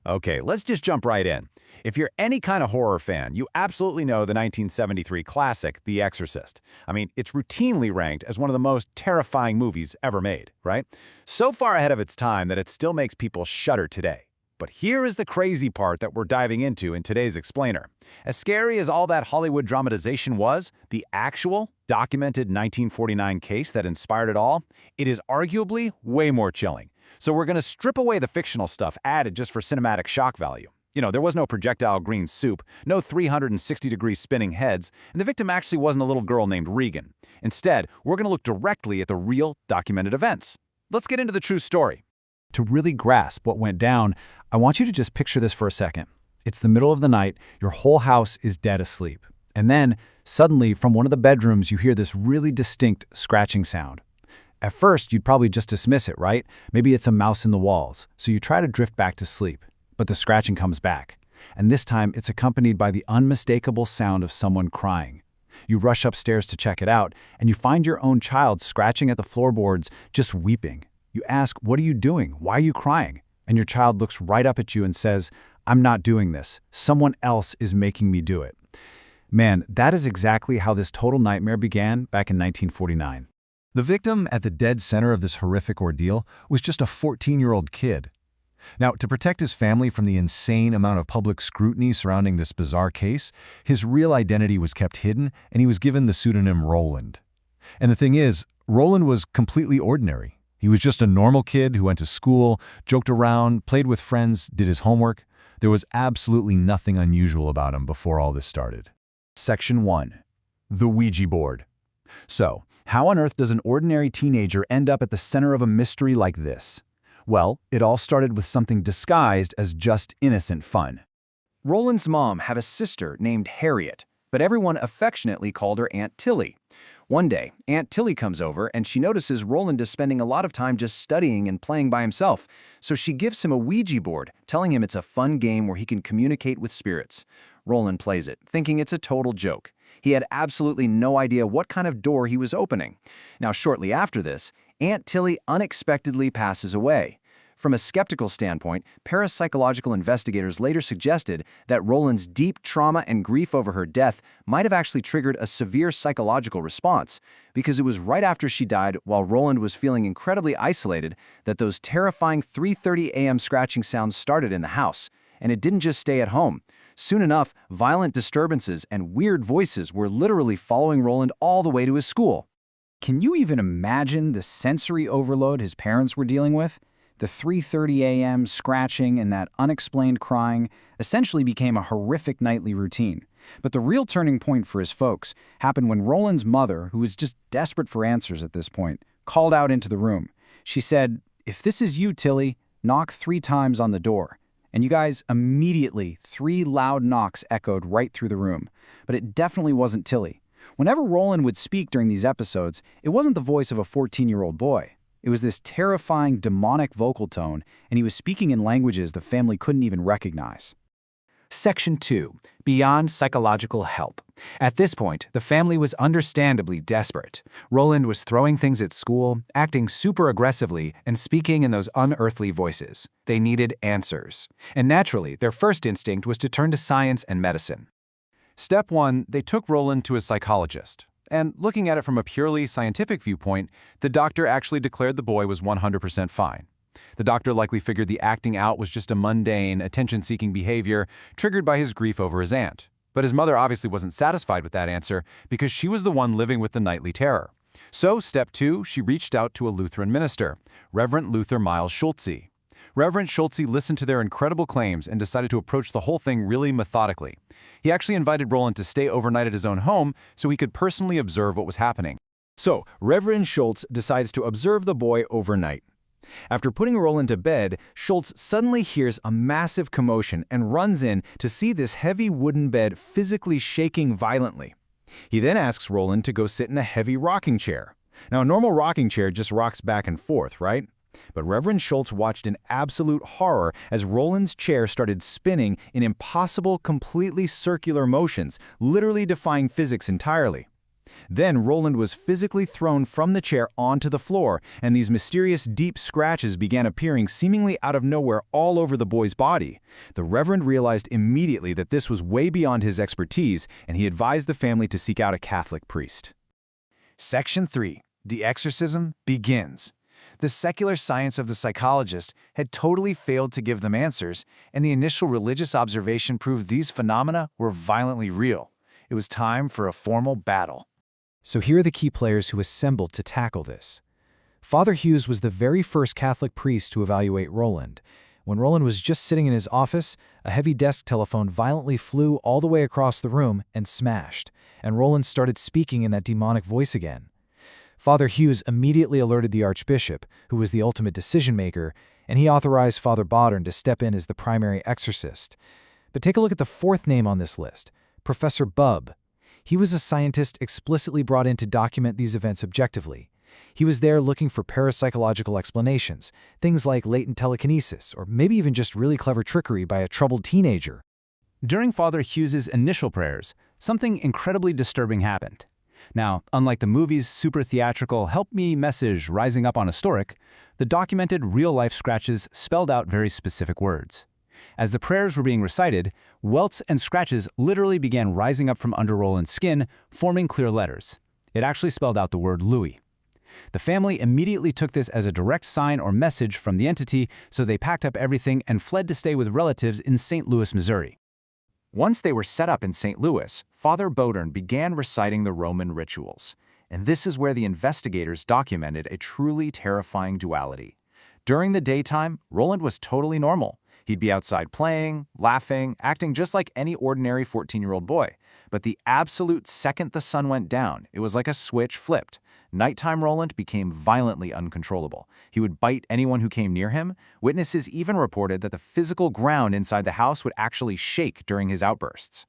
Okay, let's just jump right in. If you're any kind of horror fan, you absolutely know the 1973 classic, The Exorcist. I mean, it's routinely ranked as one of the most terrifying movies ever made, right? So far ahead of its time that it still makes people shudder today. But here is the crazy part that we're diving into in today's explainer. As scary as all that Hollywood dramatization was, the actual, documented 1949 case that inspired it all, it is arguably way more chilling. So we're going to strip away the fictional stuff added just for cinematic shock value. You know, there was no projectile green soup, no 360-degree spinning heads, and the victim actually wasn't a little girl named Regan. Instead, we're going to look directly at the real, documented events. Let's get into the true story. To really grasp what went down, I want you to just picture this for a second. It's the middle of the night, your whole house is dead asleep. And then, suddenly, from one of the bedrooms, you hear this really distinct scratching sound. At first, you'd probably just dismiss it, right? Maybe it's a mouse in the walls, so you try to drift back to sleep. But the scratching comes back, and this time it's accompanied by the unmistakable sound of someone crying. You rush upstairs to check it out, and you find your own child scratching at the floorboards, just weeping. You ask, "What are you doing? Why are you crying?" And your child looks right up at you and says, "I'm not doing this. Someone else is making me do it." Man, that is exactly how this total nightmare began back in 1949. The victim at the dead center of this horrific ordeal was just a 14-year-old kid. Now, to protect his family from the insane amount of public scrutiny surrounding this bizarre case, his real identity was kept hidden and he was given the pseudonym Roland. And the thing is, Roland was completely ordinary. He was just a normal kid who went to school, joked around, played with friends, did his homework. There was absolutely nothing unusual about him before all this started. Section 1. The Ouija board. So, how on earth does an ordinary teenager end up at the center of a mystery like this? Well, it all started with something disguised as just innocent fun. Roland's mom had a sister named Harriet, but everyone affectionately called her Aunt Tilly. One day, Aunt Tilly comes over and she notices Roland is spending a lot of time just studying and playing by himself, so she gives him a Ouija board, telling him it's a fun game where he can communicate with spirits. Roland plays it, thinking it's a total joke. He had absolutely no idea what kind of door he was opening. Now, shortly after this, Aunt Tilly unexpectedly passes away. From a skeptical standpoint, parapsychological investigators later suggested that Roland's deep trauma and grief over her death might have actually triggered a severe psychological response, because it was right after she died, while Roland was feeling incredibly isolated, that those terrifying 3:30 a.m. scratching sounds started in the house. And it didn't just stay at home. Soon enough, violent disturbances and weird voices were literally following Roland all the way to his school. Can you even imagine the sensory overload his parents were dealing with? The 3:30 a.m. scratching and that unexplained crying essentially became a horrific nightly routine. But the real turning point for his folks happened when Roland's mother, who was just desperate for answers at this point, called out into the room. She said, "If this is you, Tilly, knock 3 times on the door." And you guys, immediately, 3 loud knocks echoed right through the room. But it definitely wasn't Tilly. Whenever Roland would speak during these episodes, it wasn't the voice of a 14-year-old boy. It was this terrifying, demonic vocal tone, and he was speaking in languages the family couldn't even recognize. Section 2. Beyond psychological help. At this point, the family was understandably desperate. Roland was throwing things at school, acting super aggressively, and speaking in those unearthly voices. They needed answers. And naturally, their first instinct was to turn to science and medicine. Step 1, they took Roland to a psychologist. And looking at it from a purely scientific viewpoint, the doctor actually declared the boy was 100% fine. The doctor likely figured the acting out was just a mundane, attention-seeking behavior triggered by his grief over his aunt. But his mother obviously wasn't satisfied with that answer because she was the one living with the nightly terror. So, step 2, she reached out to a Lutheran minister, Reverend Luther Miles Schulze. Reverend Schulze listened to their incredible claims and decided to approach the whole thing really methodically. He actually invited Roland to stay overnight at his own home so he could personally observe what was happening. So, Reverend Schulze decides to observe the boy overnight. After putting Roland to bed, Schulze suddenly hears a massive commotion and runs in to see this heavy wooden bed physically shaking violently. He then asks Roland to go sit in a heavy rocking chair. Now, a normal rocking chair just rocks back and forth, right? But Reverend Schulze watched in absolute horror as Roland's chair started spinning in impossible, completely circular motions, literally defying physics entirely. Then Roland was physically thrown from the chair onto the floor, and these mysterious deep scratches began appearing seemingly out of nowhere all over the boy's body. The Reverend realized immediately that this was way beyond his expertise, and he advised the family to seek out a Catholic priest. Section 3. The exorcism begins. The secular science of the psychologist had totally failed to give them answers, and the initial religious observation proved these phenomena were violently real. It was time for a formal battle. So here are the key players who assembled to tackle this. Father Hughes was the very first Catholic priest to evaluate Roland. When Roland was just sitting in his office, a heavy desk telephone violently flew all the way across the room and smashed, and Roland started speaking in that demonic voice again. Father Hughes immediately alerted the Archbishop, who was the ultimate decision-maker, and he authorized Father Bodern to step in as the primary exorcist. But take a look at the fourth name on this list, Professor Bubb. He was a scientist explicitly brought in to document these events objectively. He was there looking for parapsychological explanations, things like latent telekinesis, or maybe even just really clever trickery by a troubled teenager. During Father Hughes's initial prayers, something incredibly disturbing happened. Now, unlike the movie's super theatrical "help me" message rising up on a stork, the documented real-life scratches spelled out very specific words. As the prayers were being recited, welts and scratches literally began rising up from under Roland's skin, forming clear letters. It actually spelled out the word Louis. The family immediately took this as a direct sign or message from the entity, so they packed up everything and fled to stay with relatives in St. Louis, Missouri. Once they were set up in St. Louis, Father Bodern began reciting the Roman rituals. And this is where the investigators documented a truly terrifying duality. During the daytime, Roland was totally normal. He'd be outside playing, laughing, acting just like any ordinary 14-year-old boy. But the absolute second the sun went down, it was like a switch flipped. Nighttime Roland became violently uncontrollable. He would bite anyone who came near him. Witnesses even reported that the physical ground inside the house would actually shake during his outbursts.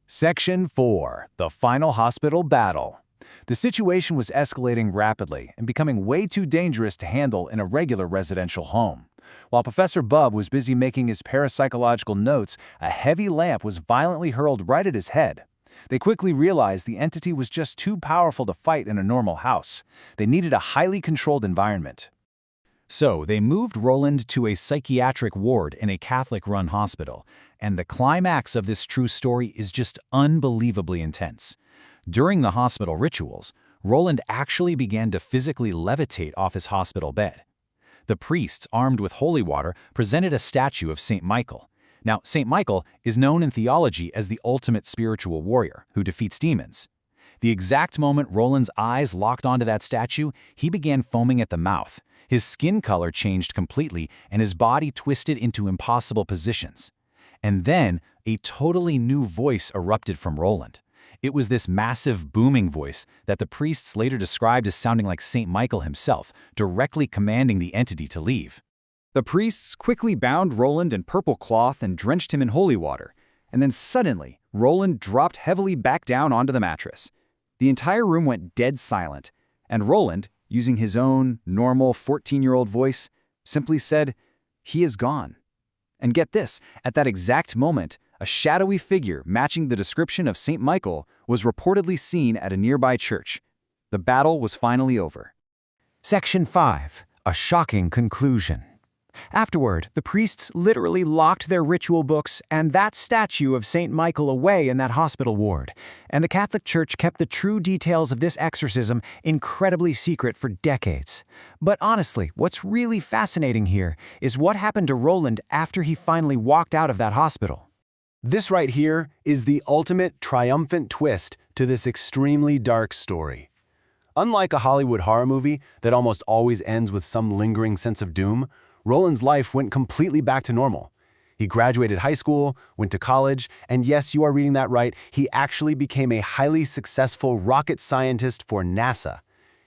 Section 4. The Final Hospital Battle. The situation was escalating rapidly and becoming way too dangerous to handle in a regular residential home. While Professor Bubb was busy making his parapsychological notes, a heavy lamp was violently hurled right at his head. They quickly realized the entity was just too powerful to fight in a normal house. They needed a highly controlled environment. So they moved Roland to a psychiatric ward in a Catholic-run hospital, and the climax of this true story is just unbelievably intense. During the hospital rituals, Roland actually began to physically levitate off his hospital bed. The priests, armed with holy water, presented a statue of St. Michael. Now, St. Michael is known in theology as the ultimate spiritual warrior who defeats demons. The exact moment Roland's eyes locked onto that statue, he began foaming at the mouth. His skin color changed completely, and his body twisted into impossible positions. And then, a totally new voice erupted from Roland. It was this massive, booming voice that the priests later described as sounding like St. Michael himself, directly commanding the entity to leave. The priests quickly bound Roland in purple cloth and drenched him in holy water. And then suddenly, Roland dropped heavily back down onto the mattress. The entire room went dead silent, and Roland, using his own normal 14-year-old voice, simply said, "He is gone." And get this, at that exact moment, a shadowy figure matching the description of St. Michael was reportedly seen at a nearby church. The battle was finally over. Section 5. A shocking conclusion. Afterward, the priests literally locked their ritual books and that statue of St. Michael away in that hospital ward, and the Catholic Church kept the true details of this exorcism incredibly secret for decades. But honestly, what's really fascinating here is what happened to Roland after he finally walked out of that hospital. This right here is the ultimate triumphant twist to this extremely dark story. Unlike a Hollywood horror movie that almost always ends with some lingering sense of doom, Roland's life went completely back to normal. He graduated high school, went to college, and yes, you are reading that right, he actually became a highly successful rocket scientist for NASA.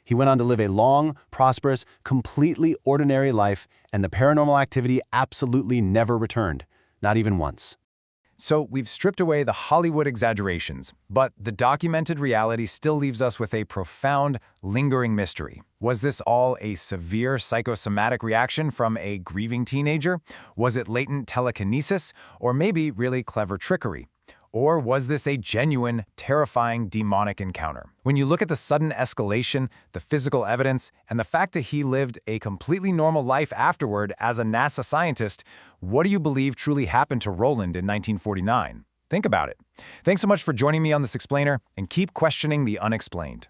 He went on to live a long, prosperous, completely ordinary life, and the paranormal activity absolutely never returned, not even once. So we've stripped away the Hollywood exaggerations, but the documented reality still leaves us with a profound, lingering mystery. Was this all a severe psychosomatic reaction from a grieving teenager? Was it latent telekinesis, or maybe really clever trickery? Or was this a genuine, terrifying, demonic encounter? When you look at the sudden escalation, the physical evidence, and the fact that he lived a completely normal life afterward as a NASA scientist, what do you believe truly happened to Roland in 1949? Think about it. Thanks so much for joining me on this explainer, and keep questioning the unexplained.